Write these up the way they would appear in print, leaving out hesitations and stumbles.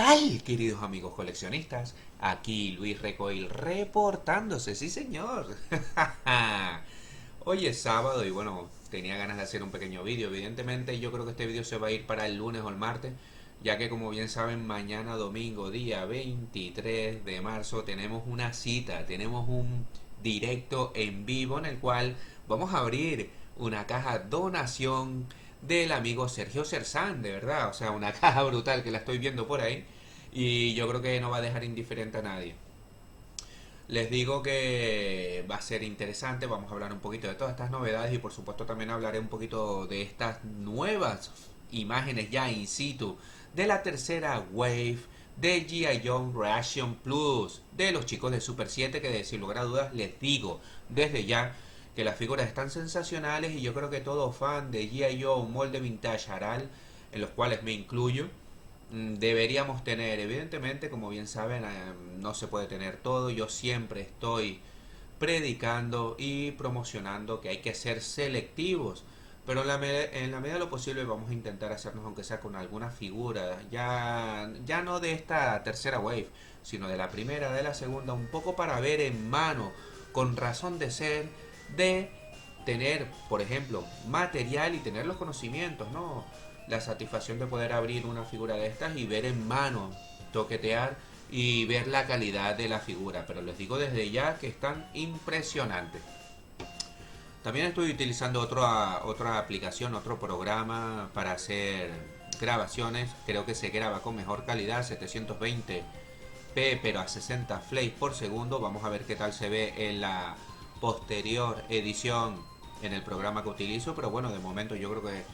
tal, queridos amigos coleccionistas? Aquí Luis Recoil reportándose, sí señor. Hoy es sábado y bueno, tenía ganas de hacer un pequeño vídeo. Evidentemente yo creo que este vídeo se va a ir para el lunes o el martes, ya que como bien saben, mañana domingo, día 23 de marzo, tenemos una cita, tenemos un directo en vivo en el cual vamos a abrir una caja donación del amigo Sergio Serzán, de verdad, o sea, una caja brutal que la estoy viendo por ahí y yo creo que no va a dejar indiferente a nadie. Les digo que va a ser interesante, vamos a hablar un poquito de todas estas novedades y por supuesto también hablaré un poquito de estas nuevas imágenes ya in situ de la tercera wave de G.I. Joe Reaction Plus de los chicos de Super 7, que sin lugar a dudas les digo desde ya que las figuras están sensacionales y yo creo que todo fan de G.I. Joe molde vintage Aral, en los cuales me incluyo, deberíamos tener. Evidentemente, como bien saben, no se puede tener todo. Yo siempre estoy predicando y promocionando que hay que ser selectivos, pero en la medida de lo posible vamos a intentar hacernos, aunque sea con alguna figura, ya no de esta tercera wave, sino de la primera, de la segunda, un poco para ver en mano, con razón de ser, de tener, por ejemplo, material y tener los conocimientos, ¿no? La satisfacción de poder abrir una figura de estas y ver en mano, toquetear y ver la calidad de la figura. Pero les digo desde ya que están impresionantes. También estoy utilizando otra aplicación, otro programa para hacer grabaciones. Creo que se graba con mejor calidad, 720p, pero a 60 frames por segundo. Vamos a ver qué tal se ve en la posterior edición en el programa que utilizo. Pero bueno, de momento yo creo que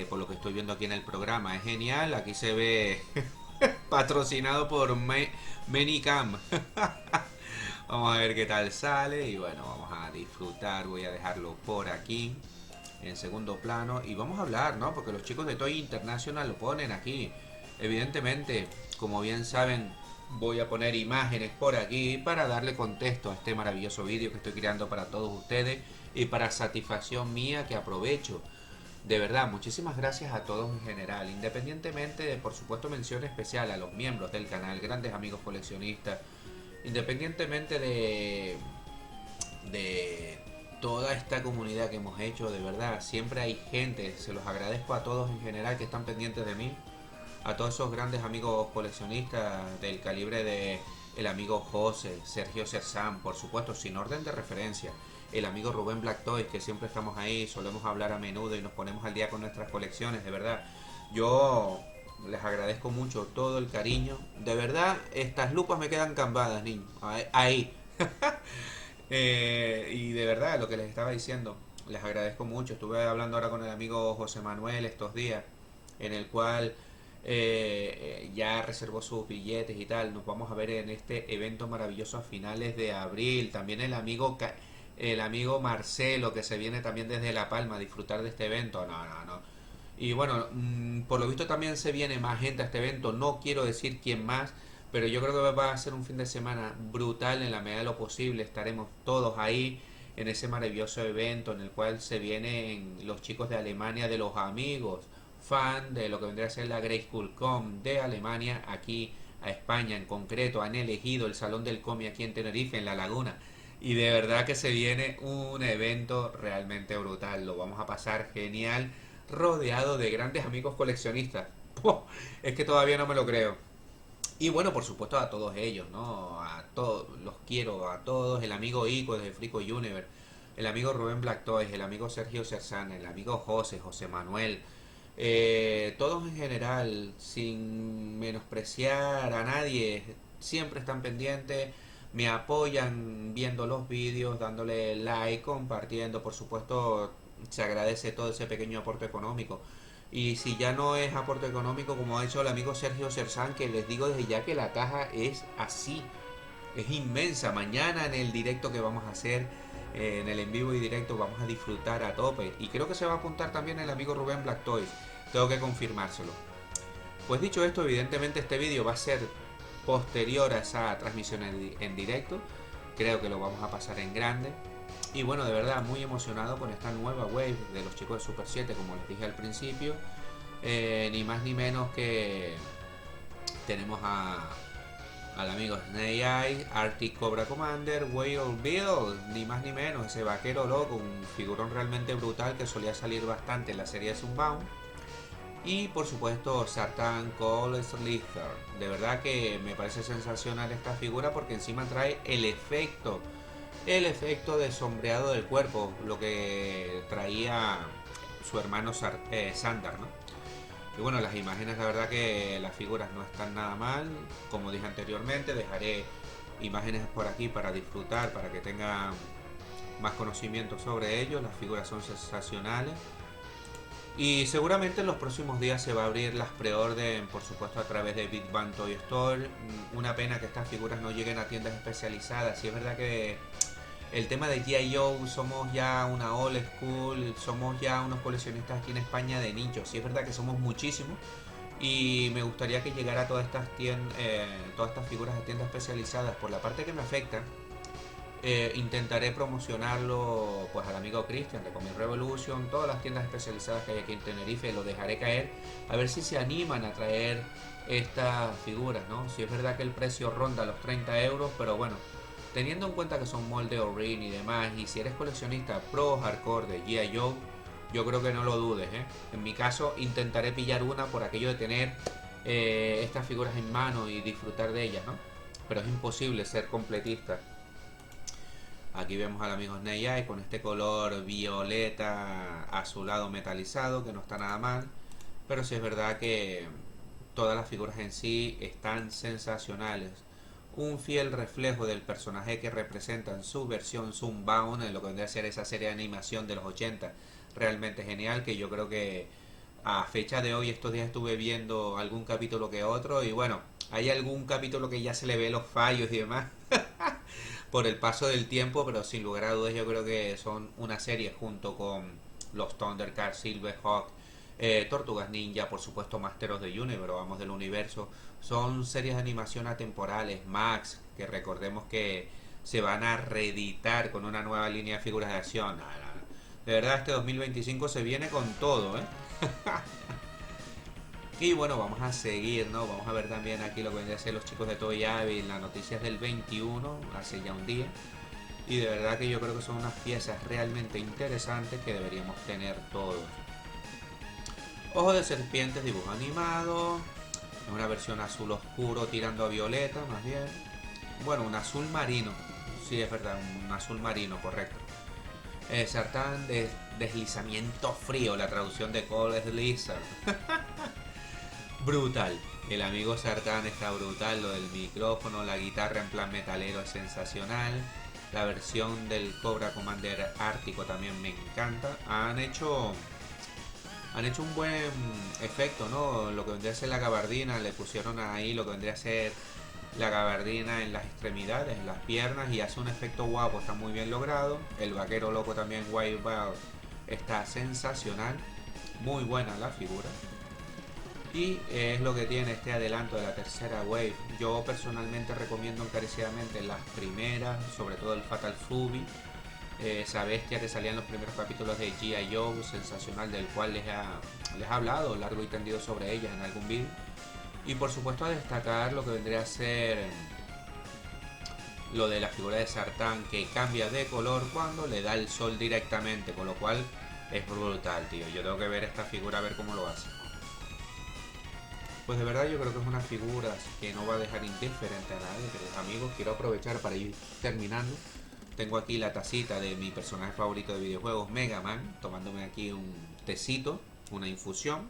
por lo que estoy viendo aquí en el programa es genial. Aquí se ve patrocinado por Menicam. Vamos a ver qué tal sale y bueno, vamos a disfrutar. Voy a dejarlo por aquí en segundo plano y vamos a hablar, ¿no? Porque los chicos de Toy International lo ponen aquí. Evidentemente, como bien saben, voy a poner imágenes por aquí para darle contexto a este maravilloso vídeo que estoy creando para todos ustedes y para satisfacción mía, que aprovecho. De verdad, muchísimas gracias a todos en general, independientemente de, por supuesto, mención especial a los miembros del canal, grandes amigos coleccionistas, independientemente de toda esta comunidad que hemos hecho. De verdad, siempre hay gente, se los agradezco a todos en general que están pendientes de mí, a todos esos grandes amigos coleccionistas del calibre de el amigo José, Sergio Serzán, por supuesto, sin orden de referencia, el amigo Rubén Black Toys, que siempre estamos ahí, solemos hablar a menudo y nos ponemos al día con nuestras colecciones. De verdad, yo les agradezco mucho todo el cariño. De verdad, estas lupas me quedan cambadas, niño. Ahí. Y de verdad, lo que les estaba diciendo, les agradezco mucho. Estuve hablando ahora con el amigo José Manuel estos días, en el cual ya reservó sus billetes y tal. Nos vamos a ver en este evento maravilloso a finales de abril. También el amigo Marcelo, que se viene también desde La Palma a disfrutar de este evento. No, no, no. Y bueno, por lo visto también se viene más gente a este evento. No quiero decir quién más, pero yo creo que va a ser un fin de semana brutal en la medida de lo posible. Estaremos todos ahí en ese maravilloso evento en el cual se vienen los chicos de Alemania, de los amigos, fan de lo que vendría a ser la Grey School Com de Alemania, aquí a España en concreto. Han elegido el Salón del Comi aquí en Tenerife, en La Laguna. Y de verdad que se viene un evento realmente brutal. Lo vamos a pasar genial, rodeado de grandes amigos coleccionistas. ¡Puh! Es que todavía no me lo creo. Y bueno, por supuesto a todos ellos, ¿no? A todos, los quiero a todos. El amigo Ico desde Frico Universe, el amigo Rubén Black Toys, el amigo Sergio Cerzana, el amigo José, José Manuel. Todos en general, sin menospreciar a nadie, siempre están pendientes, me apoyan viendo los vídeos, dándole like, compartiendo. Por supuesto, se agradece todo ese pequeño aporte económico. Y si ya no es aporte económico, como ha dicho el amigo Sergio Cerzán, que les digo desde ya que la caja es así, es inmensa. Mañana en el directo que vamos a hacer, en el en vivo y directo, vamos a disfrutar a tope. Y creo que se va a apuntar también el amigo Rubén Black Toys. Tengo que confirmárselo. Pues dicho esto, evidentemente este vídeo va a ser posterior a esa transmisión en directo. Creo que lo vamos a pasar en grande. Y bueno, de verdad, muy emocionado con esta nueva wave de los chicos de Super 7, como les dije al principio. Ni más ni menos Tenemos al amigo Snake Eyes, Arctic Cobra Commander, Whale Bill, ni más ni menos, ese vaquero loco, un figurón realmente brutal que solía salir bastante en la serie de Sunbound. Y por supuesto Sartan Cole Slither. De verdad que me parece sensacional esta figura porque encima trae el efecto de sombreado del cuerpo, lo que traía su hermano Sandar, ¿no? Y bueno, las imágenes, la verdad que las figuras no están nada mal. Como dije anteriormente, dejaré imágenes por aquí para disfrutar, para que tengan más conocimiento sobre ellos. Las figuras son sensacionales. Y seguramente en los próximos días se va a abrir las preorden, por supuesto a través de Big Bang Toy Store. Una pena que estas figuras no lleguen a tiendas especializadas. Y es verdad que el tema de G.I. Joe, somos ya una old school, somos ya unos coleccionistas aquí en España de nicho. Sí es verdad que somos muchísimos y me gustaría que llegara a todas estas figuras de tiendas especializadas. Por la parte que me afecta, intentaré promocionarlo pues al amigo Christian de Comic Revolution, todas las tiendas especializadas que hay aquí en Tenerife, lo dejaré caer a ver si se animan a traer estas figuras, ¿no? Si es verdad que el precio ronda los 30 euros, pero bueno, teniendo en cuenta que son molde Orin y demás, y si eres coleccionista pro hardcore de G.I. Joe, yo creo que no lo dudes, ¿eh? En mi caso intentaré pillar una por aquello de tener estas figuras en mano y disfrutar de ellas, ¿no? Pero es imposible ser completista. Aquí vemos al amigo Snake Eye con este color violeta azulado metalizado, que no está nada mal. Pero sí es verdad que todas las figuras en sí están sensacionales. Un fiel reflejo del personaje que representa en su versión Sunbound, en lo que vendría a ser esa serie de animación de los 80. Realmente genial, que yo creo que a fecha de hoy, estos días estuve viendo algún capítulo que otro, y bueno, hay algún capítulo que ya se le ve los fallos y demás por el paso del tiempo, pero sin lugar a dudas yo creo que son una serie junto con los Thundercats, Silverhawk, Tortugas Ninja, por supuesto Master of the Universe, vamos del universo, son series de animación atemporales, Max, que recordemos que se van a reeditar con una nueva línea de figuras de acción. De verdad este 2025 se viene con todo, ¿eh? Y bueno, vamos a seguir, ¿no? Vamos a ver también aquí lo que vendrían a ser los chicos de Toy Ave, las noticias del 21, hace ya un día. Y de verdad que yo creo que son unas piezas realmente interesantes que deberíamos tener todos. Ojo de serpientes, dibujo animado. Una versión azul oscuro tirando a violeta, más bien. Bueno, un azul marino. Sí, es verdad, un azul marino, correcto. Sartán de deslizamiento frío, la traducción de Cold Blizzard. Brutal. El amigo Sartán está brutal, lo del micrófono, la guitarra en plan metalero es sensacional. La versión del Cobra Commander Ártico también me encanta. Han hecho un buen efecto, ¿no? Lo que vendría a ser la gabardina, le pusieron ahí lo que vendría a ser la gabardina en las extremidades, en las piernas, y hace un efecto guapo, está muy bien logrado. El vaquero loco también, Wild Ball, está sensacional, muy buena la figura. Y es lo que tiene este adelanto de la tercera wave. Yo personalmente recomiendo encarecidamente las primeras, sobre todo el Fatal Fury, esa bestia que salía en los primeros capítulos de G.I. Joe, sensacional, del cual les he hablado largo y tendido sobre ella en algún vídeo. Y por supuesto a destacar lo que vendría a ser lo de la figura de Sartán, que cambia de color cuando le da el sol directamente, con lo cual es brutal, tío. Yo tengo que ver esta figura a ver cómo lo hace. Pues de verdad yo creo que es una figura que no va a dejar indiferente a nadie, queridos amigos. Quiero aprovechar para ir terminando. Tengo aquí la tacita de mi personaje favorito de videojuegos, Mega Man, tomándome aquí un tecito, una infusión.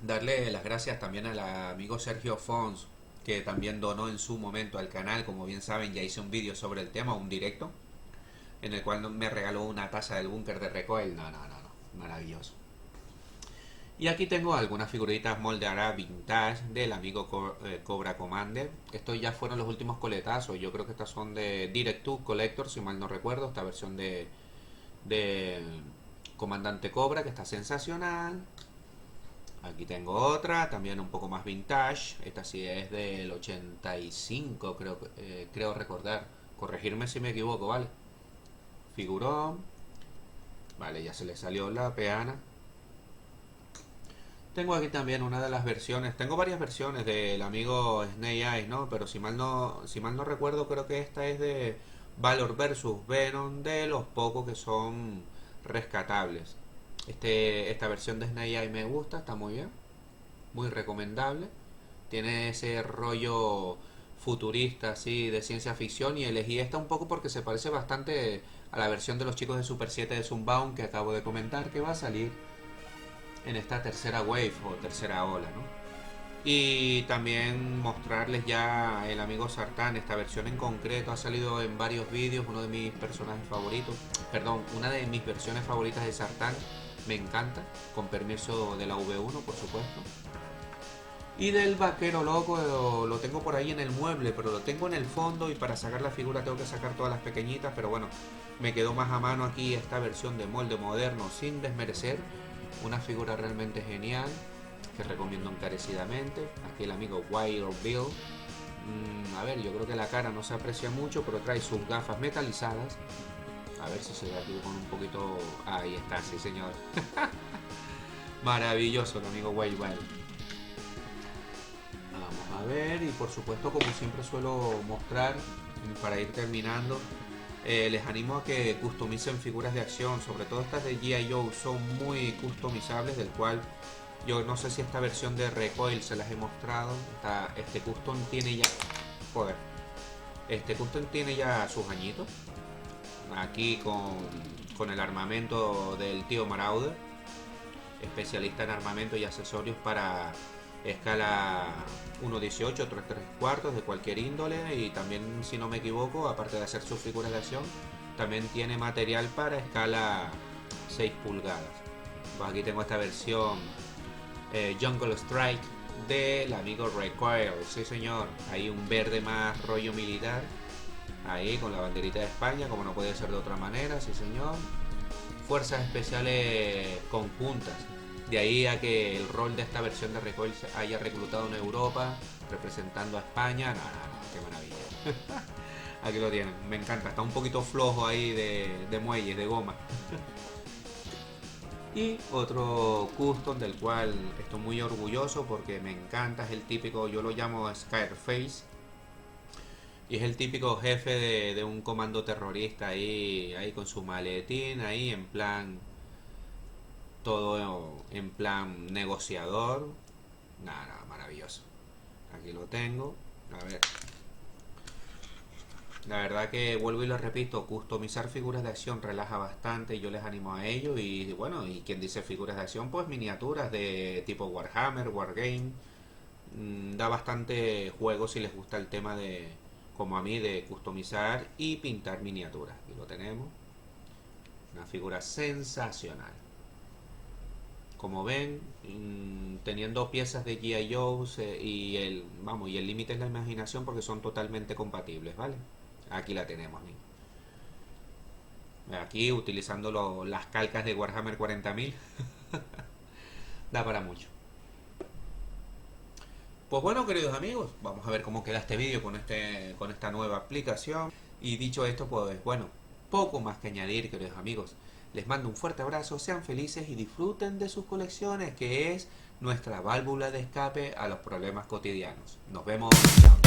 Darle las gracias también al amigo Sergio Fons, que también donó en su momento al canal. Como bien saben, ya hice un vídeo sobre el tema, un directo, en el cual me regaló una taza del búnker de Recoil. No, maravilloso. Y aquí tengo algunas figuritas moldeadas vintage del amigo Cobra Commander. Estos ya fueron los últimos coletazos. Yo creo que estas son de Direct to Collector, si mal no recuerdo. Esta versión de Comandante Cobra, que está sensacional. Aquí tengo otra, también un poco más vintage. Esta sí es del 85, creo recordar. Corregirme si me equivoco, ¿vale? Figurón. Vale, ya se le salió la peana. Tengo aquí también una de las versiones, tengo varias versiones del amigo Snake Eyes, ¿no? Pero si mal no recuerdo, creo que esta es de Valor versus Venom, de los pocos que son rescatables. Esta versión de Snake Eyes me gusta, está muy bien, muy recomendable. Tiene ese rollo futurista, así, de ciencia ficción, y elegí esta un poco porque se parece bastante a la versión de los chicos de Super 7 de Sunbound que acabo de comentar que va a salir en esta tercera wave o tercera ola, ¿no? Y también mostrarles ya el amigo Sartán, esta versión en concreto ha salido en varios vídeos, uno de mis personajes favoritos, perdón, una de mis versiones favoritas de Sartán, me encanta, con permiso de la V1 por supuesto. Y del vaquero loco lo tengo por ahí en el mueble, pero lo tengo en el fondo y para sacar la figura tengo que sacar todas las pequeñitas, pero bueno, me quedó más a mano aquí esta versión de molde moderno sin desmerecer. Una figura realmente genial que recomiendo encarecidamente. Aquí el amigo Wild Bill. A ver, yo creo que la cara no se aprecia mucho, pero trae sus gafas metalizadas. A ver si se ve aquí con un poquito... Ahí está, sí señor. Maravilloso el amigo Wild Bill. Vamos a ver, y por supuesto, como siempre suelo mostrar, para ir terminando, les animo a que customicen figuras de acción, sobre todo estas de G.I. Joe son muy customizables, del cual yo no sé si esta versión de Recoil se las he mostrado. Este custom tiene ya... Joder. Este custom tiene ya sus añitos. Aquí con el armamento del tío Marauder, especialista en armamento y accesorios para escala 1.18, 3/4 de cualquier índole, y también, si no me equivoco, aparte de hacer sus figuras de acción, también tiene material para escala 6 pulgadas. Pues aquí tengo esta versión Jungle Strike del amigo Recoil, sí señor, hay un verde más rollo militar, ahí con la banderita de España, como no puede ser de otra manera, sí señor. Fuerzas especiales conjuntas. De ahí a que el rol de esta versión de Recoil se haya reclutado en Europa, representando a España. No, qué maravilla. Aquí lo tienen, me encanta. Está un poquito flojo ahí de muelles, de goma. Y otro custom del cual estoy muy orgulloso porque me encanta, es el típico, yo lo llamo Scarface. Y es el típico jefe de un comando terrorista ahí con su maletín, ahí en plan... Todo en plan negociador. Nada, maravilloso. Aquí lo tengo. A ver. La verdad que vuelvo y lo repito, customizar figuras de acción relaja bastante, yo les animo a ello. Y bueno, y quien dice figuras de acción, pues miniaturas de tipo Warhammer, Wargame. Da bastante juego si les gusta el tema de, como a mí, de customizar y pintar miniaturas. Aquí lo tenemos. Una figura sensacional. Como ven, teniendo piezas de G.I. Joe y el límite es la imaginación porque son totalmente compatibles, ¿vale? Aquí la tenemos, ¿no? Aquí utilizando las calcas de Warhammer 40.000 da para mucho. Pues bueno, queridos amigos, vamos a ver cómo queda este vídeo con esta nueva aplicación. Y dicho esto, pues bueno, poco más que añadir, queridos amigos. Les mando un fuerte abrazo, sean felices y disfruten de sus colecciones, que es nuestra válvula de escape a los problemas cotidianos. Nos vemos. Chao.